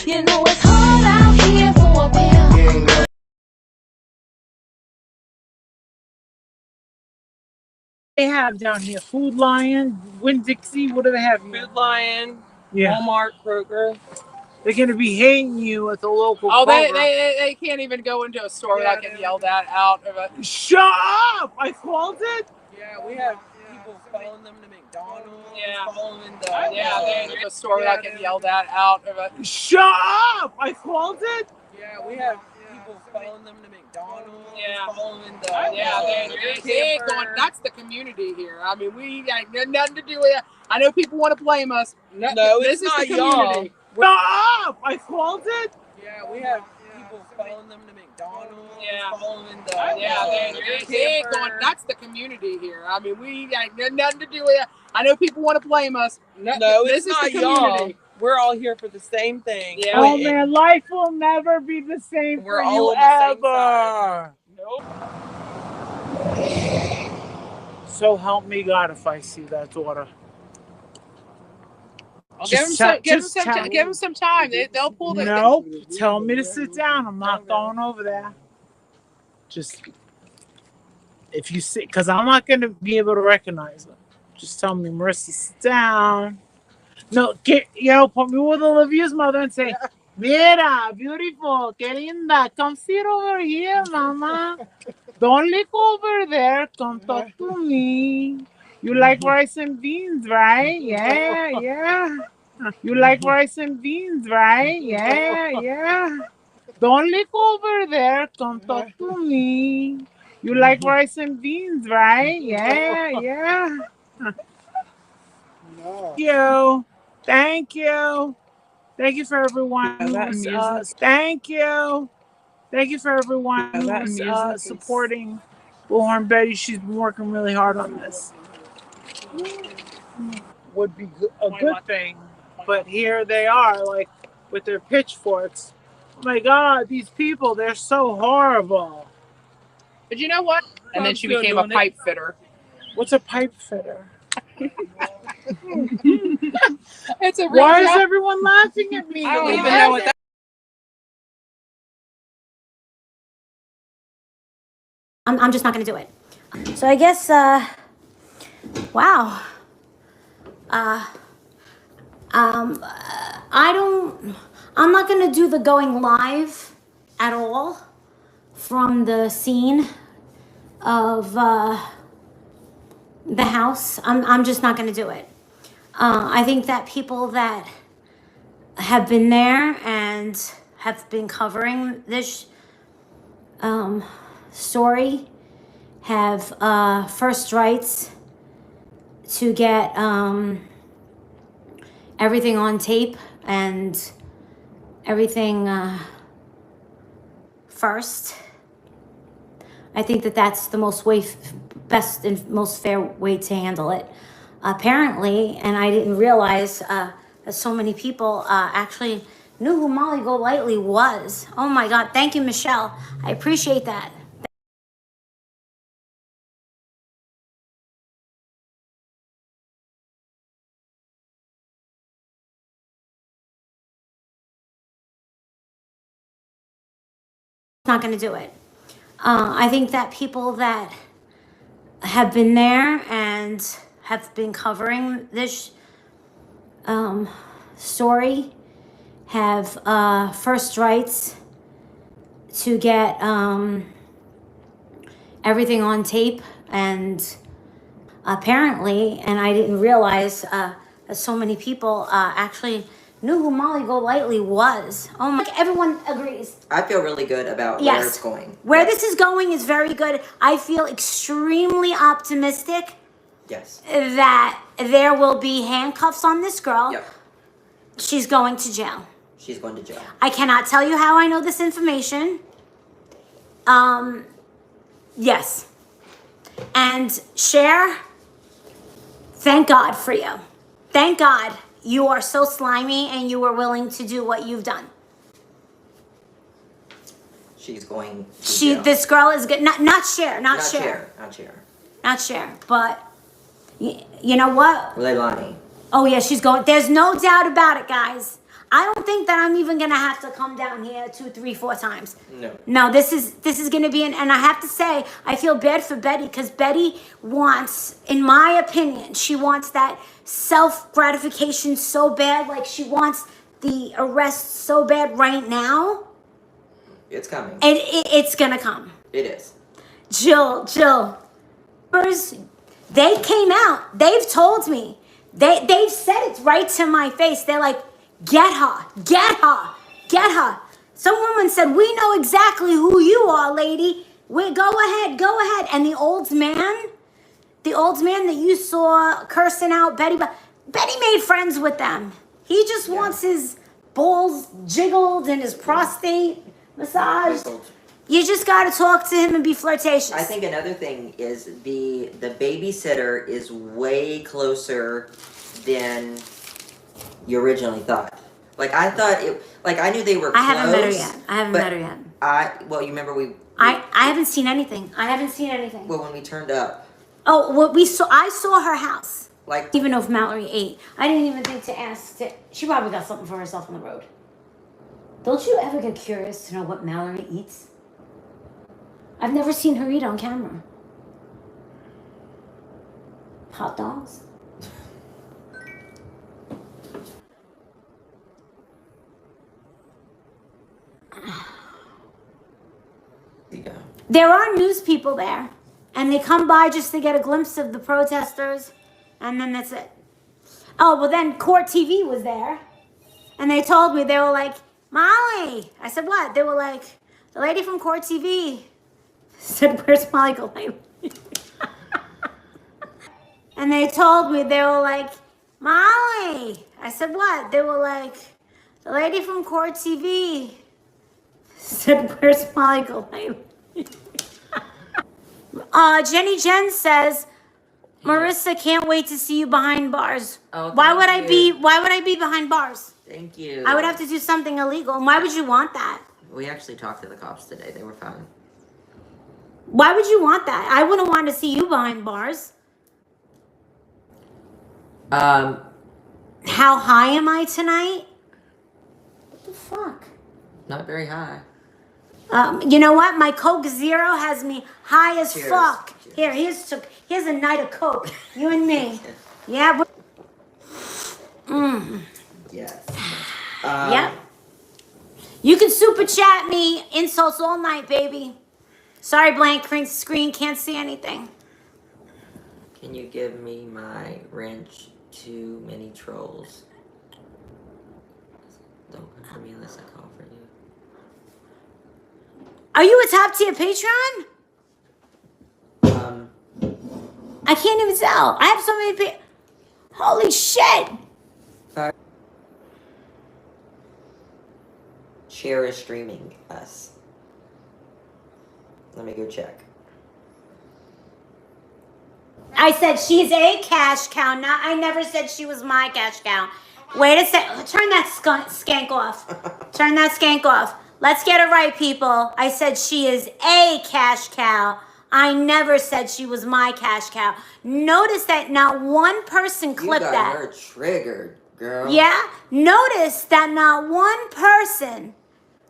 You know it's hard out here for a pimp. They have down here Food Lion, Winn-Dixie, what do they have here? Food Lion, yeah. Walmart, Kroger. They're gonna be hating you at the local. Oh, they can't even go into a store without getting yelled at out of it. Shut up! I called it. Yeah, we have people following them to McDonald's. Yeah, following the they're in a store without getting yelled at out of it. Shut up! I called it. Yeah, we have people following them to McDonald's. Yeah, following the they're going. That's the community here. I mean, we got nothing to do with it. I know people want to blame us. No, this is the community. Shut up! I called it. Yeah, we have people following them to McDonald's. Yeah, following the they're going. That's the community here. I mean, we got nothing to do with it. I know people want to blame us. No, this is not the community. y'all. We're all here for the same thing. Yeah. Oh man, life will never be the same We're for all you on the same ever. Nope. So help me God if I see that daughter. Give them some time. They'll pull the. Nope. Tell me to sit down. I'm not going over there. Just if you sit, because I'm not going to be able to recognize them. Just tell me, Marissa, sit down. No, put me with Olivia's mother and say, Mira, beautiful, que linda. Come sit over here, mama. Don't look over there. Come talk to me. You like rice and beans, right? Yeah, yeah. You like rice and beans, right? Yeah, yeah. Don't look over there. Come talk to me. You like rice and beans, right? Yeah, yeah. No. Thank you. Thank you for everyone who's thank you. Thank you for everyone who's supporting Bullhorn Betty. She's been working really hard on this. Would be a good thing, but here they are, like with their pitchforks. Oh my God, these people, they're so horrible. But you know what? And then she became a pipe fitter. What's a pipe fitter? It's a real Why is job. everyone laughing at me? I don't even know what that. I'm just not going to do it. So I guess, wow. I'm not going to do the going live at all from the scene of the house. I'm just not going to do it. I think that people that have been there and have been covering this story have first rights to get everything on tape and everything first. I think that that's the best and most fair way to handle it. Apparently, and I didn't realize that so many people actually knew who Molly Golightly was. Oh my God, thank you, Michelle. I appreciate that. Not going to do it. I think that people that have been there and have been covering this story have first rights to get everything on tape, and apparently, and I didn't realize that so many people actually knew who Molly Golightly was. Oh my, everyone agrees. I feel really good about where it's going. Where this is going is very good. I feel extremely optimistic. Yes. That there will be handcuffs on this girl. Yep. She's going to jail. She's going to jail. I cannot tell you how I know this information. Yes. And Cher, thank God for you. Thank God you are so slimy and you were willing to do what you've done. She's going to jail. This girl is good. Not Cher. Not Cher. Not Cher. But you know what? Leilani. Oh yeah, she's going. There's no doubt about it, guys. I don't think that I'm even gonna have to come down here 2, 3, 4 times. No. No, this is gonna be and I have to say, I feel bad for Betty because Betty wants, in my opinion, she wants that self-gratification so bad, like she wants the arrest so bad right now. It's coming. And it's gonna come. It is. Jill, they came out. They've told me. They've said it right to my face. They're like, get her. Some woman said, we know exactly who you are, lady. Go ahead. And the old man that you saw cursing out Betty made friends with them. He just wants his balls jiggled and his prostate massaged. You just got to talk to him and be flirtatious. I think another thing is the babysitter is way closer than you originally thought. Like I thought I knew they were close. I haven't met her yet. Well, you remember I haven't seen anything. Well, when we turned up. Oh, I saw her house. Like, even know if Mallory ate. I didn't even think to ask. She probably got something for herself on the road. Don't you ever get curious to know what Mallory eats? I've never seen her eat on camera. Hot dogs? Yeah. There are news people there, and they come by just to get a glimpse of the protesters, and then that's it. Oh, well then Court TV was there, and they told me, they were like, Molly. I said, what? They were like, the lady from Court TV said, where's Molly Golightly? And they told me, they were like, Molly. I said, what? They were like, the lady from Court TV said, where's Molly Golightly? Jenny Jen says, Marissa can't wait to see you behind bars. Oh, why would I be behind bars? Thank you. I would have to do something illegal. And why would you want that? We actually talked to the cops today. They were fine. Why would you want that? I wouldn't want to see you behind bars. How high am I tonight? What the fuck? Not very high. You know what? My Coke Zero has me high as Cheers. fuck. Cheers. Here's a night of Coke. You and me. Yeah. Yes. Yep. You can super chat me insults all night, baby. Sorry, blank screen, can't see anything. Can you give me my wrench? Too many trolls. Don't come for me unless I call for you. Are you a top tier Patreon? I can't even tell. I have so many people. Holy shit. Cher is streaming us. Let me go check. I said she's a cash cow. I never said she was my cash cow. Wait a sec. Turn that skank off. Turn that skank off. Let's get it right, people. I said she is a cash cow. I never said she was my cash cow. Notice that not one person clipped that. You got her triggered, girl. Yeah? Notice that not one person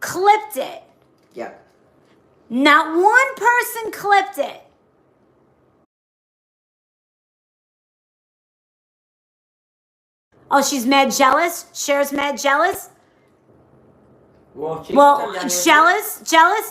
clipped it. Yep. Not one person clipped it. Oh, she's mad jealous? Cher's mad jealous? Well, jealous.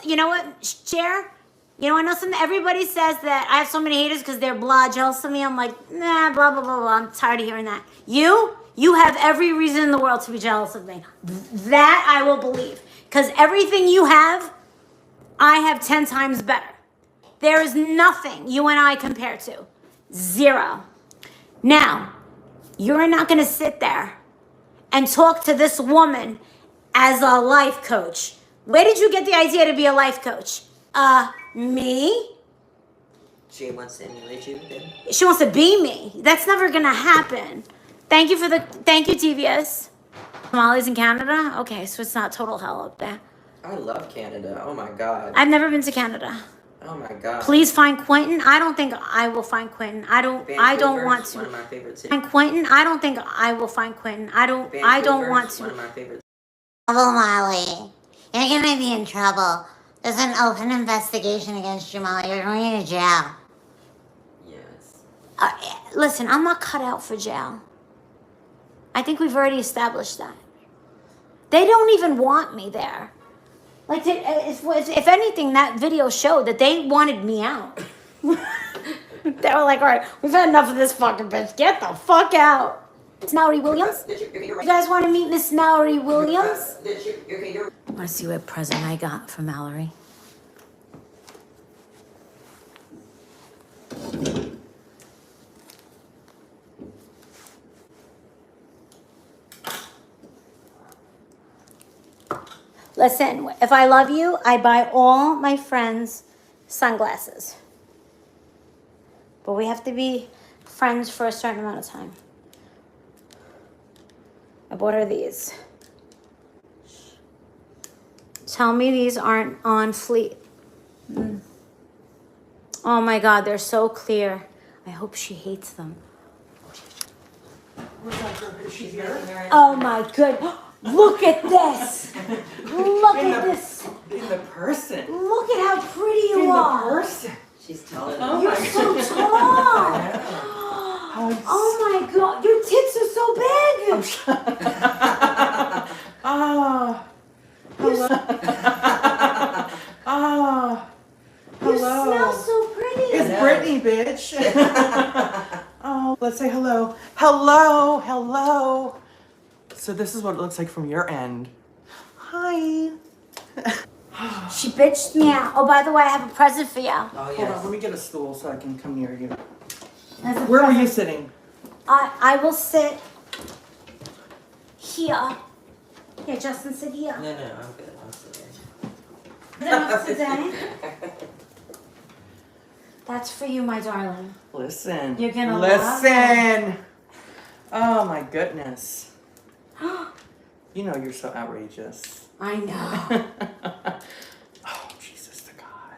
You know what, Cher? You know, I know everybody says that I have so many haters because they're jealous of me. I'm like, nah, blah, blah, blah, blah. I'm tired of hearing that. You have every reason in the world to be jealous of me. That I will believe. Because everything you have, I have 10 times better. There is nothing you and I compare to. Zero. Now, you're not going to sit there and talk to this woman as a life coach. Where did you get the idea to be a life coach? Me? She wants to emulate you, then? She wants to be me. That's never going to happen. Thank you, TVS. Molly's in Canada? Okay, so it's not total hell up there. I love Canada. Oh my God. I've never been to Canada. Oh my god. Please find Quentin. I don't think I will find Quentin. I don't want to. One of my favorite cities. Find Quentin. I don't think I will find Quentin. I don't want to. One of my favorite. Trouble, Molly. You're gonna be in trouble. There's an open investigation against you, Molly. You're going to jail. Yes. Listen, I'm not cut out for jail. I think we've already established that. They don't even want me there. Like, if anything, that video showed that they wanted me out. They were like, all right, we've had enough of this fucking bitch. Get the fuck out. Miss Mallory Williams? You guys want to meet Miss Mallory Williams? I want to see what present I got for Mallory. Listen, if I love you, I buy all my friends sunglasses. But we have to be friends for a certain amount of time. I bought her these. Tell me these aren't on fleet. Oh my God, they're so clear. I hope she hates them. Oh my good. Look at this. Look at this. In the person. Look at how pretty you are. Person. She's telling Oh me. You're so tall. Oh my God, your tits are so big. Oh. Hello. Oh. You Hello. smell so pretty. It's Brittany, bitch. Oh, let's say hello. Hello. Hello. So this is what it looks like from your end. Hi. She bitched me out. Oh, by the way, I have a present for you. Oh Hold yes. on, let me get a stool so I can come near you. There's a Where were you present. sitting? I will sit here. Yeah, Justin, sit here. No, I'm good. I'm sitting. Then today. That's for you, my darling. Listen. You're gonna listen. Oh my goodness. You know you're so outrageous. I know. Oh, Jesus to God.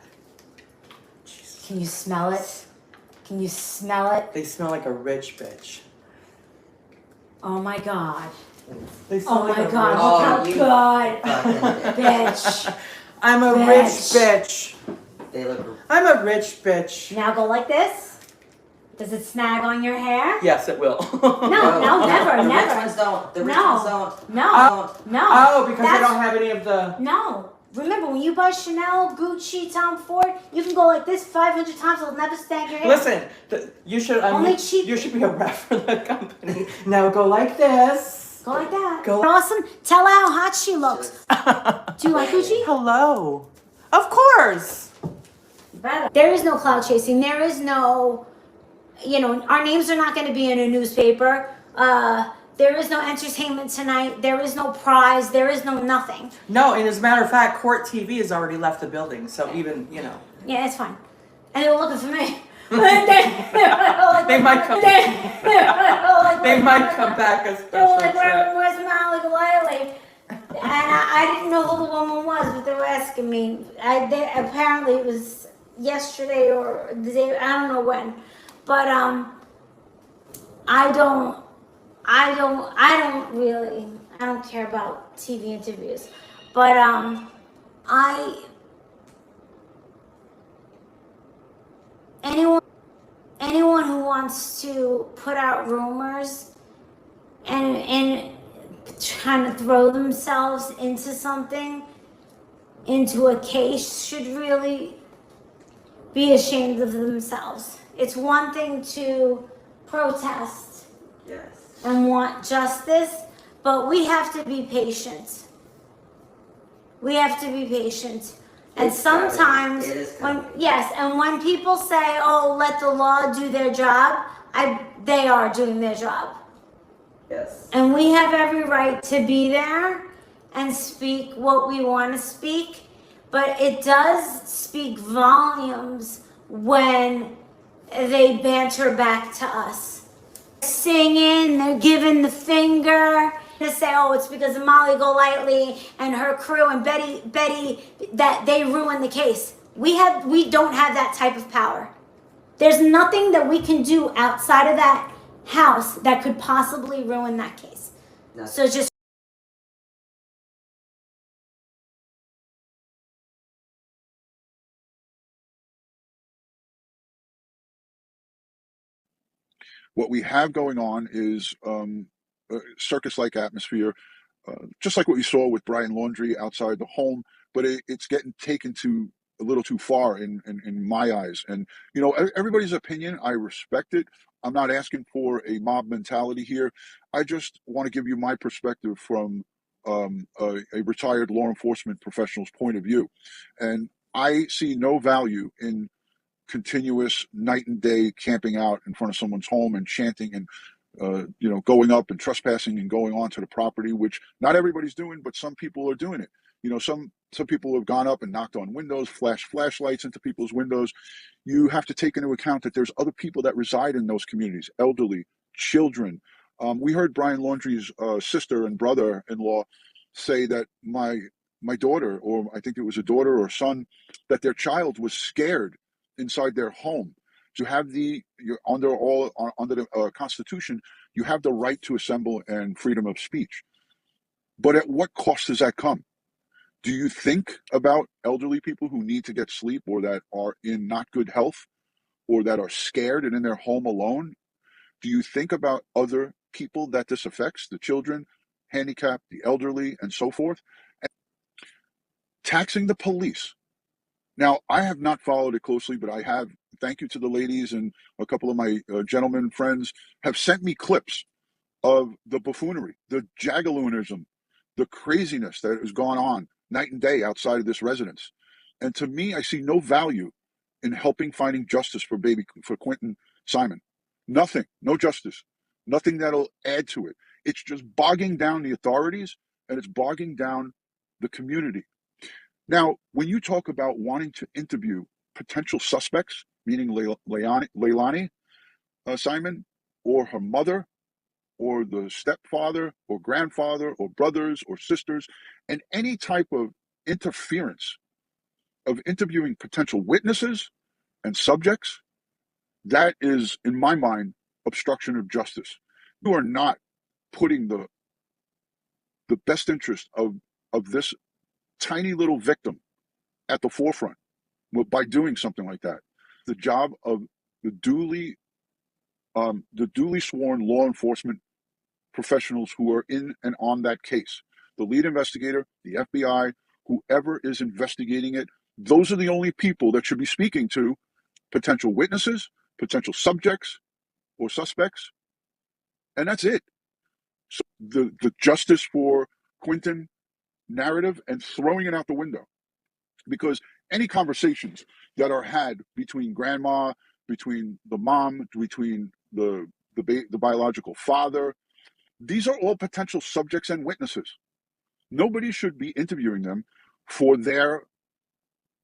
Jesus. Can you smell it? Can you smell it? They smell like a rich bitch. Oh my God. They smell Oh like my a God. rich- Look how good. Fucking Bitch. I'm a Bitch. rich bitch. They look. I'm a rich bitch. Now go like this. Does it snag on your hair? Yes, it will. No, never, The never. rich ones don't. The rich No. ones don't. No. No. Oh, because That's- they don't have any of the... No. Remember, when you buy Chanel, Gucci, Tom Ford, you can go like this 500 times. It'll never snag your hair. Listen, you should... Only cheap- You should be a rep for the company. Now go like this. Go like that. Go- Awesome. Tell her how hot she looks. Do you like Gucci? Hello. Of course. Better. There is no cloud chasing. There is no, our names are not going to be in a newspaper. There is no entertainment tonight. There is no prize. There is no nothing. No, and as a matter of fact, Court TV has already left the building, so even, Yeah, it's fine. And they were looking for me. They might come- They might come back as They were special like, trip. where's Molly Golightly? And I didn't know who the woman was, but they were asking me. Apparently it was yesterday or the day, I don't know when. But I don't care about TV interviews. But anyone who wants to put out rumors and trying to throw themselves into something, into a case, should really be ashamed of themselves. It's one thing to protest Yes. and want justice, but we have to be patient. We have to be patient. And It's coming. sometimes, It is coming. when people say, "Oh, let the law do their job," they are doing their job. Yes. And we have every right to be there and speak what we want to speak. But it does speak volumes when they banter back to us. Singing, they're giving the finger. To say, oh, it's because of Molly Golightly and her crew and Betty, that they ruined the case. We don't have that type of power. There's nothing that we can do outside of that house that could possibly ruin that case. No. So just What we have going on is a circus-like atmosphere, just like what you saw with Brian Laundrie outside the home, but it's getting taken to a little too far in my eyes. And, you know, everybody's opinion, I respect it. I'm not asking for a mob mentality here. I just want to give you my perspective from a retired law enforcement professional's point of view. And I see no value in continuous night and day camping out in front of someone's home and chanting and you know, going up and trespassing and going onto the property, which not everybody's doing, but some people are doing it. You know, some people have gone up and knocked on windows, flashed flashlights into people's windows. You have to take into account that there's other people that reside in those communities, elderly, children. We heard Brian Laundrie's sister and brother-in-law say that my daughter, or I think it was a daughter or son, that their child was scared inside their home. You have under the Constitution, you have the right to assemble and freedom of speech. But at what cost does that come? Do you think about elderly people who need to get sleep, or that are in not good health, or that are scared and in their home alone? Do you think about other people that this affects, the children, handicapped, the elderly, and so forth? And taxing the police. Now, I have not followed it closely, but I have. Thank you to the ladies, and a couple of my gentlemen friends have sent me clips of the buffoonery, the jagaloonism, the craziness that has gone on night and day outside of this residence. And to me, I see no value in helping finding justice for Quentin Simon. Nothing, no justice, nothing that'll add to it. It's just bogging down the authorities, and it's bogging down the community. Now, when you talk about wanting to interview potential suspects, meaning Leilani Simon, or her mother, or the stepfather, or grandfather, or brothers, or sisters, and any type of interference of interviewing potential witnesses and subjects, that is, in my mind, obstruction of justice. You are not putting the best interest of this tiny little victim at the forefront by doing something like that. The job of the duly sworn law enforcement professionals who are in and on that case, the lead investigator, the FBI, whoever is investigating it, those are the only people that should be speaking to potential witnesses, potential subjects or suspects, and that's it. So the justice for Quentin narrative and throwing it out the window, because any conversations that are had between grandma, between the mom, between the biological father, these are all potential subjects and witnesses. Nobody should be interviewing them for their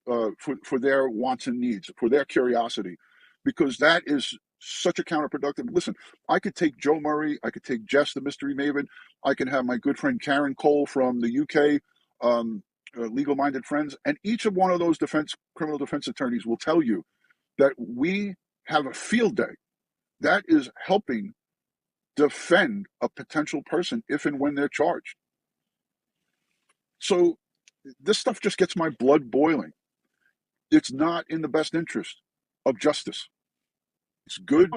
wants and needs, for their curiosity, because that is such a counterproductive. Listen, I could take Joe Murray, I could take Jess, the mystery maven, I can have my good friend Karen Cole from the UK, legal-minded friends, and each of one of those criminal defense attorneys will tell you that we have a field day that is helping defend a potential person if and when they're charged. So this stuff just gets my blood boiling. It's not in the best interest of justice. It's good.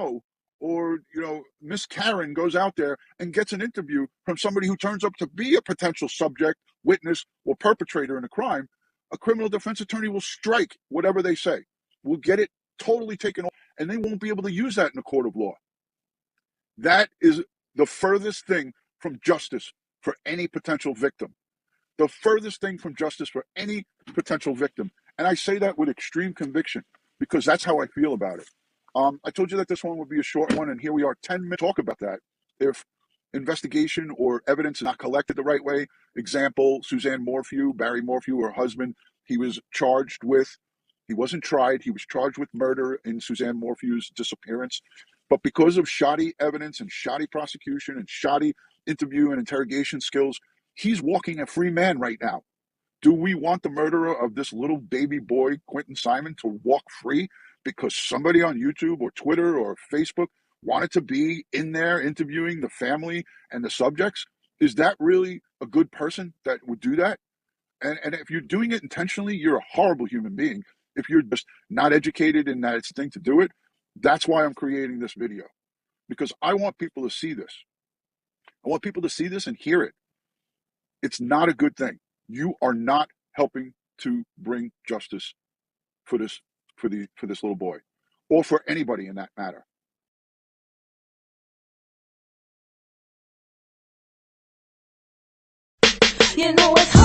Or, you know, Miss Karen goes out there and gets an interview from somebody who turns up to be a potential subject, witness, or perpetrator in a crime. A criminal defense attorney will strike whatever they say, will get it totally taken off, and they won't be able to use that in a court of law. That is the furthest thing from justice for any potential victim. The furthest thing from justice for any potential victim. And I say that with extreme conviction, because that's how I feel about it. I told you that this one would be a short one, and here we are, 10 minutes to talk about that. If investigation or evidence is not collected the right way, example, Suzanne Morphew, Barry Morphew, her husband, he wasn't tried, he was charged with murder in Suzanne Morphew's disappearance. But because of shoddy evidence and shoddy prosecution and shoddy interview and interrogation skills, he's walking a free man right now. Do we want the murderer of this little baby boy, Quentin Simon, to walk free because somebody on YouTube or Twitter or Facebook wanted to be in there interviewing the family and the subjects? Is that really a good person that would do that? And if you're doing it intentionally, you're a horrible human being. If you're just not educated in that it's a thing to do it, that's why I'm creating this video. Because I want people to see this. I want people to see this and hear it. It's not a good thing. You are not helping to bring justice for this little boy, or for anybody in that matter. You know it's hard.